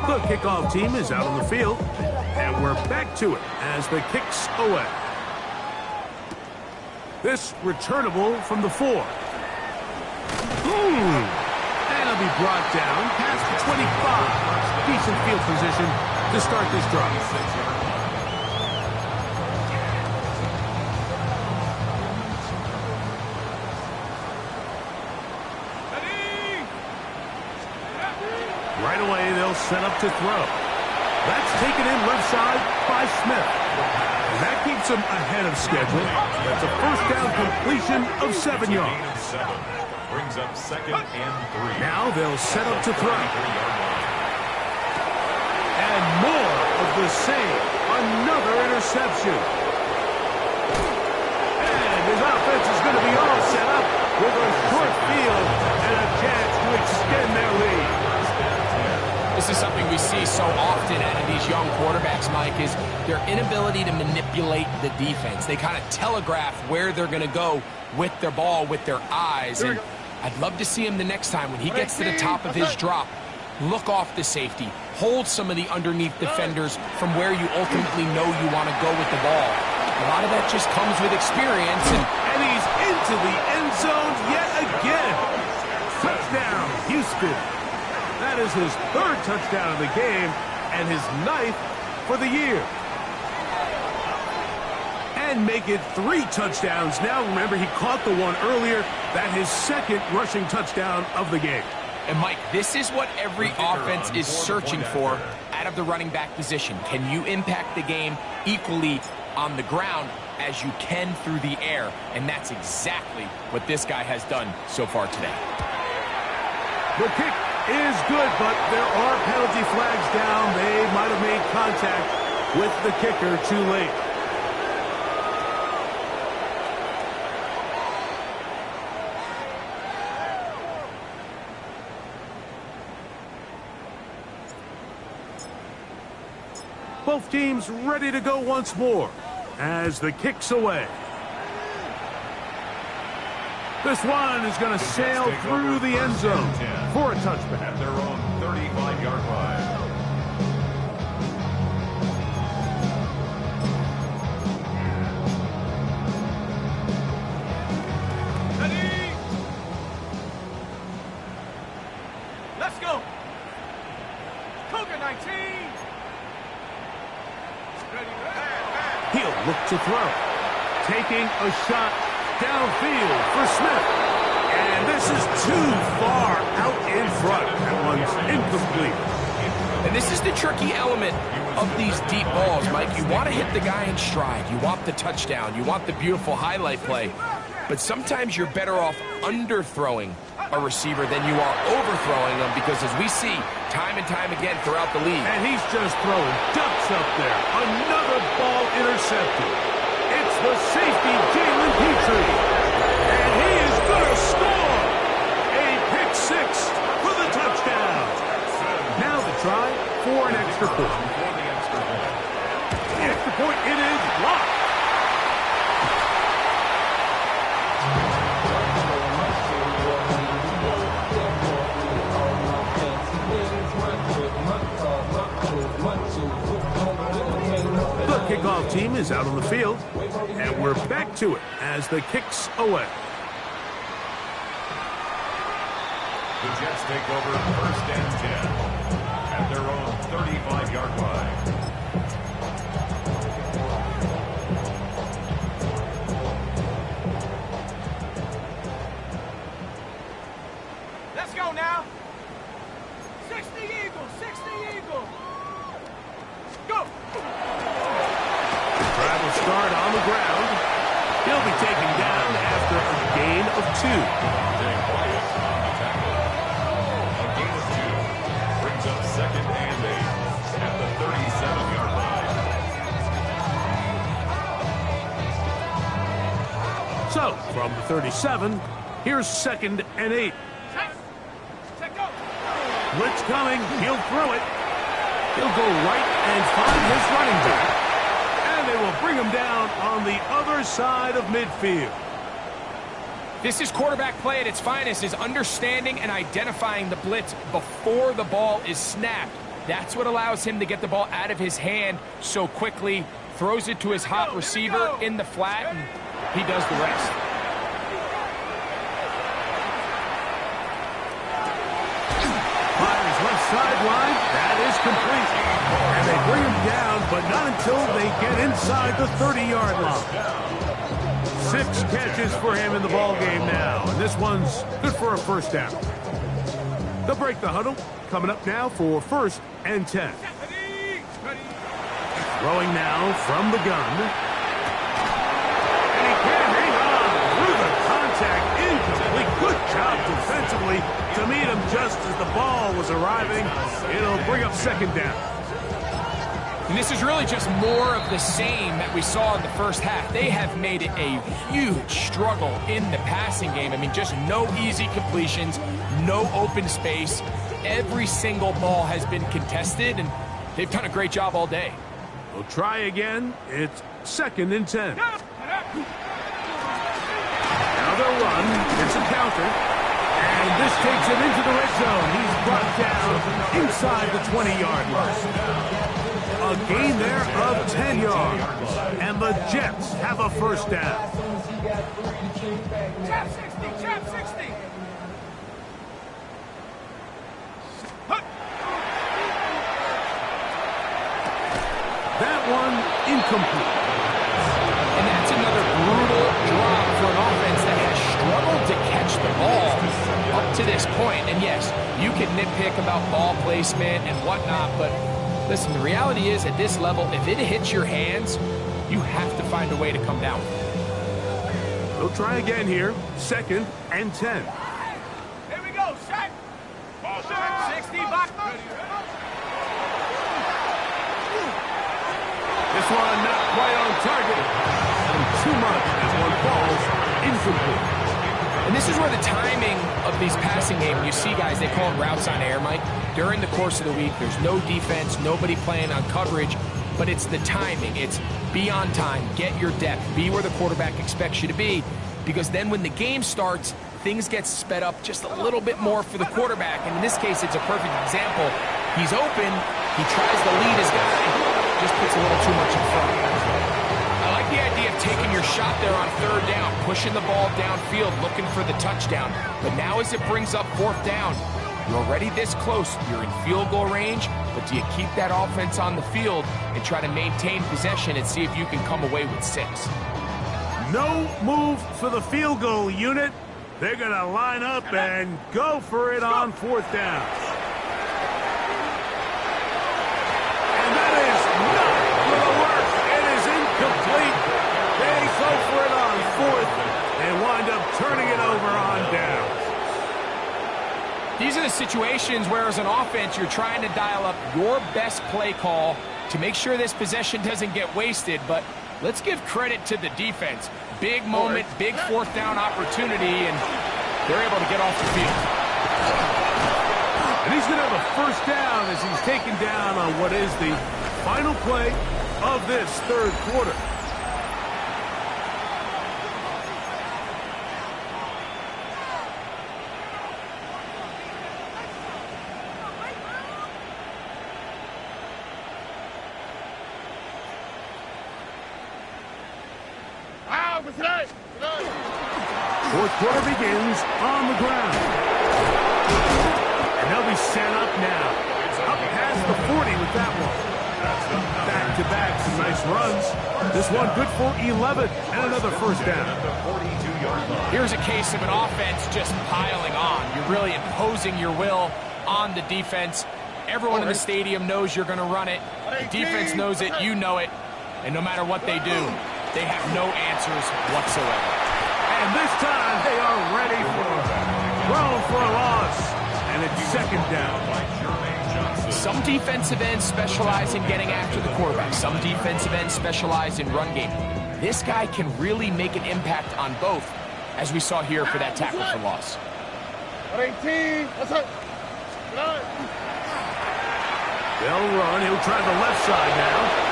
B: The kickoff team is out on the field, and we're back to it as the kick's away. This returnable from the 4. And it'll be brought down past the 25. Decent field position to start this drive. Right away, they'll set up to throw. That's taken in left side by Smith. And that keeps him ahead of schedule. That's a first down completion of 7 yards.
D: Brings up 2nd and 3.
B: Now they'll set up to throw. And more of the same. Another interception. And his offense is going to be all set up with a short field and a chance to extend their lead.
E: This is something we see so often out of these young quarterbacks, Mike, is their inability to manipulate the defense. They kind of telegraph where they're going to go with their ball, with their eyes. And I'd love to see him the next time when he gets to the top of his drop. Look off the safety. Hold some of the underneath defenders from where you ultimately know you want to go with the ball. A lot of that just comes with experience.
B: And he's into the end zone yet again. Touchdown, Houston. That is his 3rd touchdown of the game and his 9th for the year. And make it 3 touchdowns now. Remember, he caught the one earlier. That his 2nd rushing touchdown of the game.
E: And, Mike, this is what every offense is searching for out of the running back position. Can you impact the game equally on the ground as you can through the air? And that's exactly what this guy has done so far today.
B: The kick is good, but there are penalty flags down. They might have made contact with the kicker too late. Both teams ready to go once more as the kick's away. This one is going to sail through the end zone for a touchback.
D: At their own 35-yard line.
B: look to throw. Taking a shot downfield for Smith. And this is too far out in front. That one's incomplete.
E: And this is the tricky element of these deep balls, Mike. You want to hit the guy in stride. You want the touchdown. You want the beautiful highlight play. But sometimes you're better off underthrowing a receiver than you are overthrowing them, because as we see time and time again throughout the league.
B: And he's just throwing ducks up there. Another ball intercepted. It's the safety, Jalen Petrie. And he is going to score. A pick six for the touchdown. Now the try for an extra point. The extra point, it is blocked. The kickoff team is out on the field, and we're back to it as the kick's away.
D: The Jets take over 1st and 10 at their own 35-yard line.
F: Let's go now. 60 Eagles, 60 Eagles. Go.
B: Drive will start on the ground. He'll be taken down after a gain of 2.
D: Staying quiet on the tackle. A gain of 2 brings up 2nd and 8 at the 37-yard line.
B: So, from the 37, here's 2nd and 8.
F: Set, go.
B: Blitz coming. He'll throw it. He'll go right and find his running back. And they will bring him down on the other side of midfield.
E: This is quarterback play at its finest, is understanding and identifying the blitz before the ball is snapped. That's what allows him to get the ball out of his hand so quickly, throws it to his hot receiver in the flat, and he does the rest.
B: Fires left sideline. That is complete. And they bring him down, but not until they get inside the 30-yard line. 6 catches for him in the ball game now, and this one's good for a first down. They'll break the huddle. Coming up now for 1st and 10. Throwing now from the gun. And he can't hang on through the contact. Incomplete. Good job defensively to meet him just as the ball was arriving. It'll bring up 2nd down.
E: And this is really just more of the same that we saw in the first half. They have made it a huge struggle in the passing game. I mean, just no easy completions, no open space. Every single ball has been contested, and they've done a great job all day.
B: We'll try again. It's 2nd and 10. Now they'll run. It's a counter. And this takes him into the red zone. He's brought down inside the 20-yard line. A gain there of 10 yards. And the Jets have a first down.
F: Chap 60, chap 60.
B: That one incomplete.
E: And that's another brutal drop for an offense that has struggled to catch the ball up to this point. And yes, you can nitpick about ball placement and whatnot, but listen, the reality is at this level, if it hits your hands, you have to find a way to come down.
B: They'll try again here. 2nd and 10.
F: Here we go, set. 60, back.
B: This one not quite on target. And too much as one falls incomplete.
E: And this is where the timing of these passing game, you see guys, they call them routes on air, Mike. During the course of the week, there's no defense, nobody playing on coverage, but it's the timing. It's be on time, get your depth, be where the quarterback expects you to be, because then when the game starts, things get sped up just a little bit more for the quarterback. And in this case, it's a perfect example. He's open, he tries to lead his guy, just puts a little too much in front. I like the idea of taking your shot there on 3rd down, pushing the ball downfield, looking for the touchdown. But now as it brings up 4th down, you're already this close. You're in field goal range. but do you keep that offense on the field and try to maintain possession and see if you can come away with 6?
B: No move for the field goal unit. They're going to line up and go for it on 4th down. And that is not going to work. It is incomplete. They go for it on 4th and wind up turning it over on downs.
E: These are the situations where, as an offense, you're trying to dial up your best play call to make sure this possession doesn't get wasted. But let's give credit to the defense. Big moment, big 4th down opportunity, and they're able to get off the field.
B: And he's going to have a 1st down as he's taken down on what is the final play of this 3rd quarter. Fourth quarter begins on the ground. And they'll be set up now. Up past the 40 with that one. Back-to-back, some nice runs. This one good for 11 and another 1st down.
E: Here's a case of an offense just piling on. You're really imposing your will on the defense. Everyone in the stadium knows you're going to run it. The defense knows it, you know it. And no matter what they do, they have no answers whatsoever.
B: And this time they are ready for it. Thrown for a loss. And it's 2nd down.
E: Some defensive ends specialize in getting after the quarterback. Some defensive ends specialize in run game. This guy can really make an impact on both, as we saw here for that tackle for loss.
G: 18, what's up?
B: They'll run. He'll try the left side now.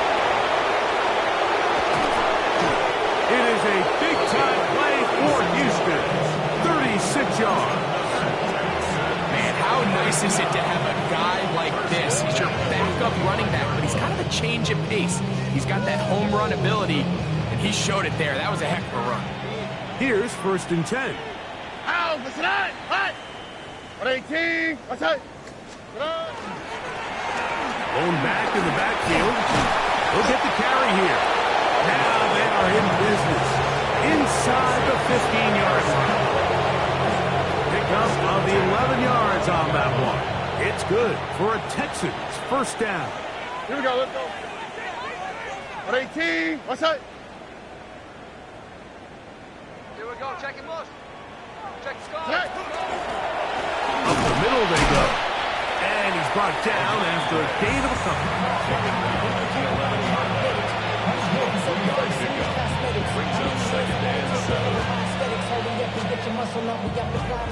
B: It is a big-time play for Houston. 36 yards.
E: Man, how nice is it to have a guy like this? He's your backup running back, but he's kind of a change of pace. He's got that home run ability, and he showed it there. That was a heck of a run.
B: Here's 1st and 10.
G: Ow, what's that? What? 18, what's that?
B: Blown back in the backfield. He'll get the carry here. Now they are in business. Inside the 15-yard line. Pickup of the 11 yards on that one. It's good for a Texans 1st down.
G: Here we go, let's go. 18, what's that?
F: Here we go, check him loose. Check the score.
G: Check.
B: Up the middle they go. And he's brought down after a gain of a couple.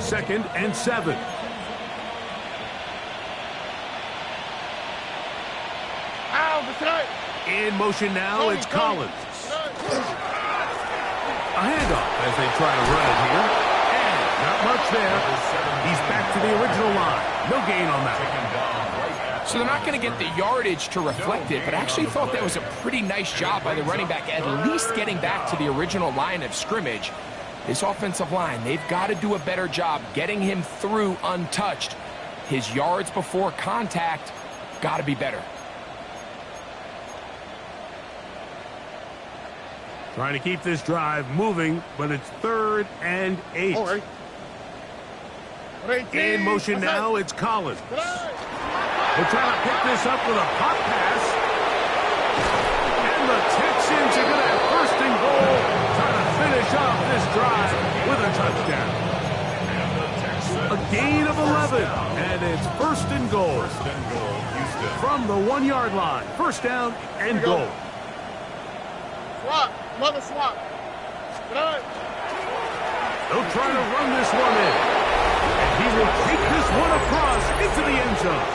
B: Second and 7. In motion now, it's Collins. A handoff as they try to run it here. And not much there. He's back to the original line. No gain on that.
E: So they're not going to get the yardage to reflect it, but I actually thought that was a pretty nice job by the running back, at least getting back to the original line of scrimmage. This offensive line, they've got to do a better job getting him through untouched. His yards before contact got to be better.
B: Trying to keep this drive moving, but it's 3rd and 8.
G: Right.
B: In motion now, it's Collins. They're trying to pick this up with a pop pass. And the Texans are going to have 1st and goal, trying to finish off this drive with a touchdown. A gain of 11, and it's 1st and goal. From the 1-yard line, 1st down and goal.
G: Swap, another swap.
B: They'll try to run this one in. And he will take this one across into the end zone.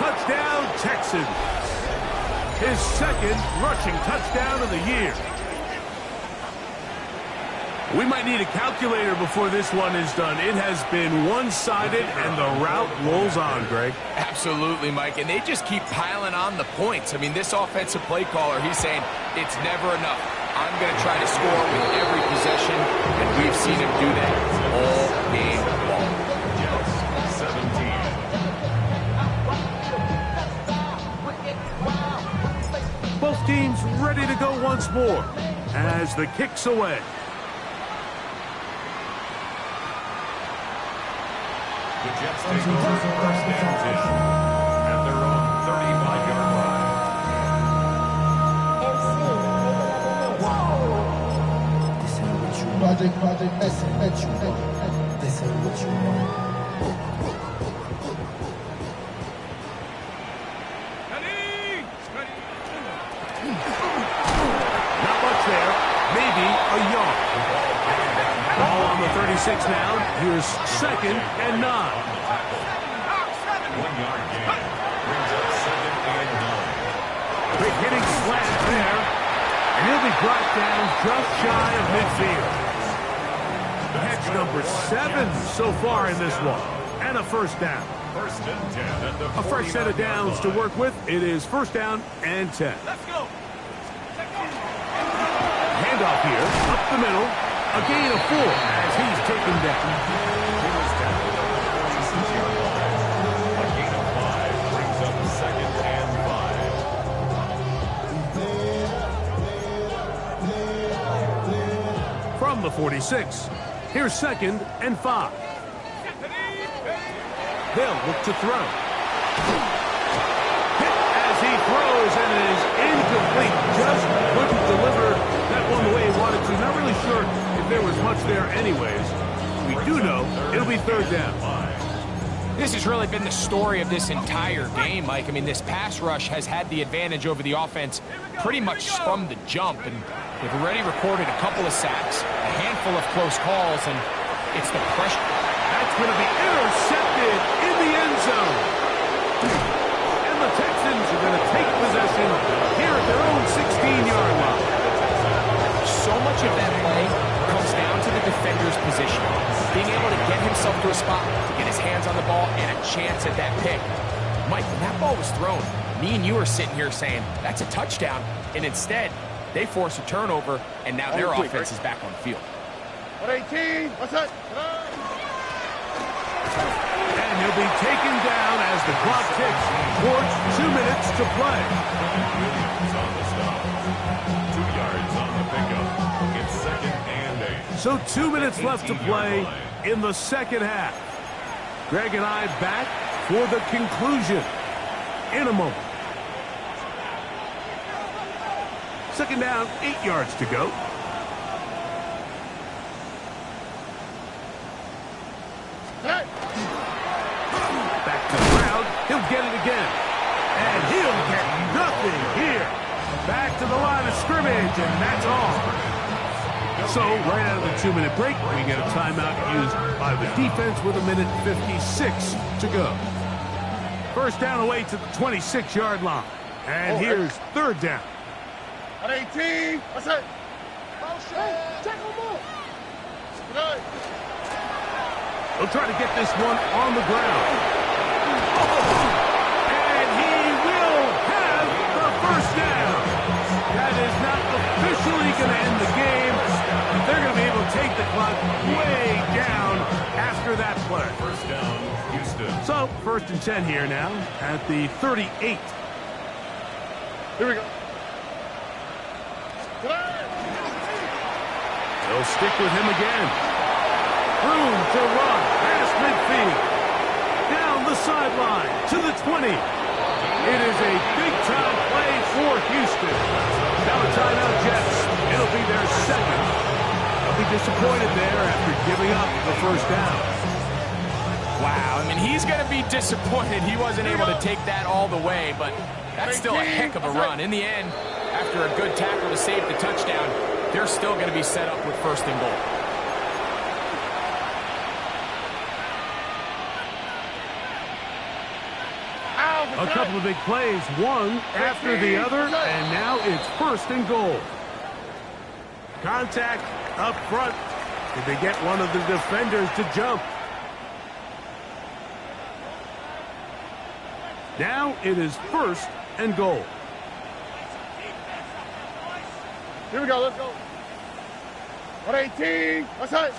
B: Touchdown, Texans. His 2nd rushing touchdown of the year. We might need a calculator before this one is done. It has been one-sided, and the route rolls on, Greg.
E: Absolutely, Mike, and they just keep piling on the points. I mean, this offensive play caller, he's saying, it's never enough. I'm going to try to score with every possession, and we've seen him do that all game long.
B: teams ready to go once more as the kick's away.
D: The Jets take over first and 10 at their own 35-yard line.
C: Project, this ain't what you want. This ain't what you want.
B: Not much there. Maybe a yard. Ball on the 36 now. Here's 2nd and 9.
D: 1 yard gain. Brings up 2nd and 9.
B: Big hitting slant there. And he'll be brought down just shy of midfield. Catch number 7 so far in this one. And a first down.
D: First and 10 at the
B: A fresh set of downs to work with. It is first down and 10.
F: Let's go.
B: Handoff here, up the middle. A gain of 4 as he's taken down.
D: He was tackled at the 46-yard line. A gain of 5 brings up 2nd and 5.
B: From the 46, here's 2nd and 5. They'll look to throw. Hit as he throws, and it is incomplete. Just couldn't deliver that one the way he wanted to. Not really sure if there was much there anyways. We do know it'll be 3rd down.
E: This has really been the story of this entire game, Mike. I mean, this pass rush has had the advantage over the offense pretty much from the jump, and they've already recorded a couple of sacks, a handful of close calls, and it's the pressure.
B: That's going to be intercepted in the end zone. And the Texans are going to take possession here at their own 16-yard line.
E: So much of that play comes down to the defender's position. Being able to get himself to a spot, to get his hands on the ball, and a chance at that pick. Mike, when that ball was thrown, me and you are sitting here saying, that's a touchdown. And instead, they force a turnover, and now their offense is back on the field.
G: 118, what's that?
B: And he'll be taken down as the clock ticks towards 2 minutes to play.
D: Williams on the stop. 2 yards on the pickup. It's 2nd and 8.
B: So 2 minutes left to play in the second half. Greg and I back for the conclusion in a moment. 2nd down, 8 yards to go. Back to the ground. He'll get it again. And he'll get nothing here. Back to the line of scrimmage, and that's all. So, right out of the 2-minute break, we get a timeout used by the defense with 1:56 to go. First down away to the 26-yard line. And here's 3rd down.
G: 118, what's that? Check him up.
B: He'll try to get this one on the ground. And he will have the first down. That is not officially going to end the game, but they're going to be able to take the clock way down after that play.
D: First down, Houston.
B: So, 1st and 10 here now at the 38.
G: Here we go.
B: They'll stick with him again. Room to run past midfield. Down the sideline to the 20. It is a big-time play for Houston. Now a timeout, Jets. It'll be their 2nd. They'll be disappointed there after giving up the first down.
E: Wow, I mean, he's going to be disappointed he wasn't able to take that all the way, but that's still a heck of a run. In the end, after a good tackle to save the touchdown, they're still going to be set up with 1st and goal.
B: A couple of big plays, one after the other, and now it's 1st and goal. Contact up front. Did they get one of the defenders to jump? Now it is 1st and goal.
G: Here we go, let's go. 118, what's that?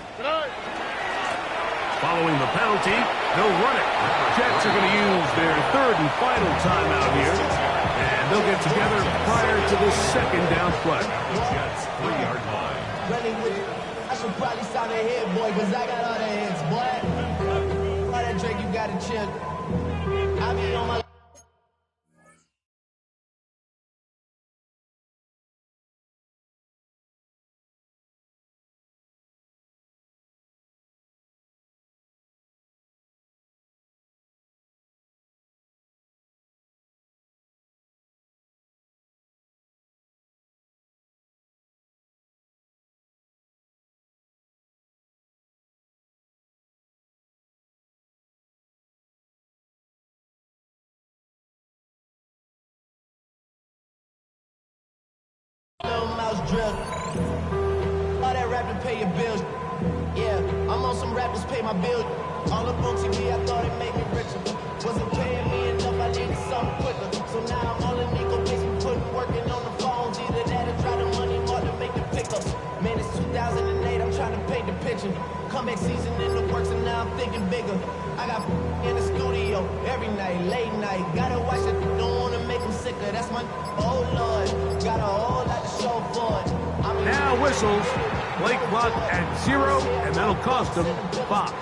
B: Following the penalty, they'll run it. Jets are going to use their 3rd and final timeout here. And They'll get together prior to the second down play.
D: Jets 3-yard line.
C: Running with it. I should probably sound a head boy, cause I got all the hits, boy. All that Drake, you gotta chill. I be on my little mouse drip. All that rap to pay your bills. Yeah, I'm on some rappers pay my bills. All up on TV, I thought it made me richer. Wasn't paying me enough, I needed something quicker. So now I'm all in Nico basement, working on the phones. Either that or try the money more to make the pickups. Man, it's 2008, I'm trying to paint the picture. Comeback season in the works, and now I'm thinking bigger. I got in the studio every night, late night. Gotta watch it, don't wanna make them sicker. That's my, oh Lord. Got a whole lot to show for it.
B: Now whistles. Play clock at 0, and that'll cost them 5.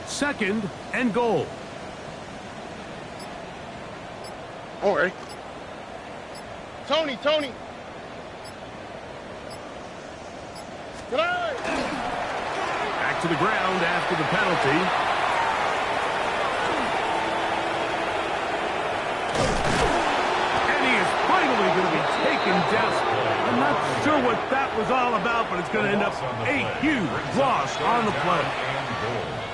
B: Second and goal.
G: All right. Tony. Good eye.
B: Back to the ground after the penalty. And he is finally going to be taken down. I'm not sure what that was all about, but it's going to end up a huge loss on the play.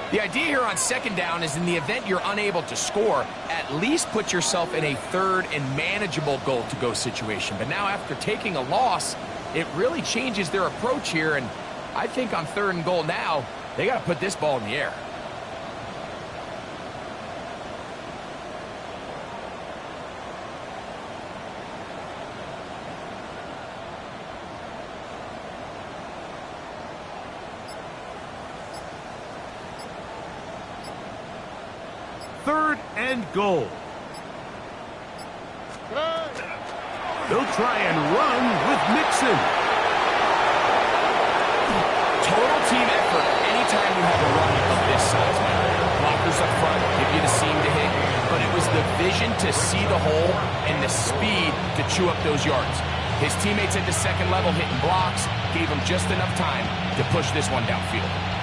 E: The idea here on second down is in the event you're unable to score, at least put yourself in a third and manageable goal-to-go situation. But now after taking a loss, it really changes their approach here, and I think on third and goal now, they got to put this ball in the air.
B: Third and goal. They'll try and run with Mixon.
E: Total team effort anytime you have a run of this size, man. Blockers up front give you the seam to hit, but it was the vision to see the hole and the speed to chew up those yards. His teammates at the second level hitting blocks gave him just enough time to push this one downfield.